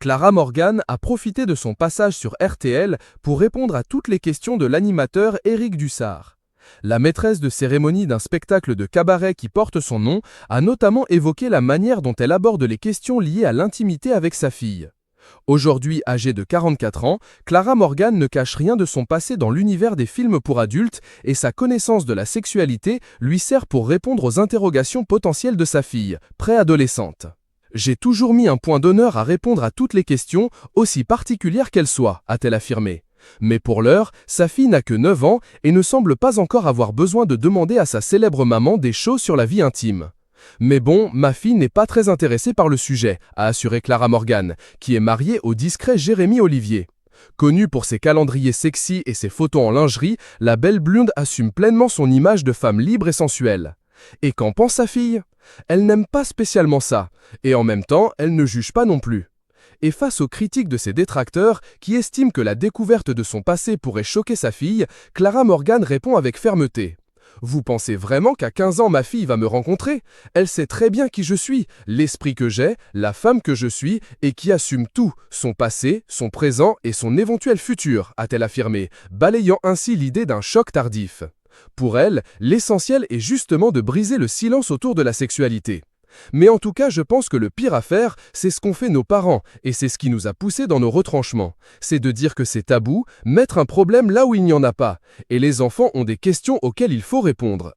Clara Morgan a profité de son passage sur RTL pour répondre à toutes les questions de l'animateur Éric Dussard. La maîtresse de cérémonie d'un spectacle de cabaret qui porte son nom a notamment évoqué la manière dont elle aborde les questions liées à l'intimité avec sa fille. Aujourd'hui âgée de 44 ans, Clara Morgan ne cache rien de son passé dans l'univers des films pour adultes et sa connaissance de la sexualité lui sert pour répondre aux interrogations potentielles de sa fille, préadolescente. « J'ai toujours mis un point d'honneur à répondre à toutes les questions, aussi particulières qu'elles soient », a-t-elle affirmé. Mais pour l'heure, sa fille n'a que 9 ans et ne semble pas encore avoir besoin de demander à sa célèbre maman des choses sur la vie intime. « Mais bon, ma fille n'est pas très intéressée par le sujet », a assuré Clara Morgan, qui est mariée au discret Jérémy Olivier. Connue pour ses calendriers sexy et ses photos en lingerie, la belle blonde assume pleinement son image de femme libre et sensuelle. Et qu'en pense sa fille? Elle n'aime pas spécialement ça, et en même temps, elle ne juge pas non plus. Et face aux critiques de ses détracteurs, qui estiment que la découverte de son passé pourrait choquer sa fille, Clara Morgan répond avec fermeté. « Vous pensez vraiment qu'à 15 ans ma fille va me rencontrer? Elle sait très bien qui je suis, l'esprit que j'ai, la femme que je suis, et qui assume tout, son passé, son présent et son éventuel futur », a-t-elle affirmé, balayant ainsi l'idée d'un choc tardif. Pour elle, l'essentiel est justement de briser le silence autour de la sexualité. Mais en tout cas, je pense que le pire à faire, c'est ce qu'ont fait nos parents, et c'est ce qui nous a poussés dans nos retranchements. C'est de dire que c'est tabou, mettre un problème là où il n'y en a pas. Et les enfants ont des questions auxquelles il faut répondre.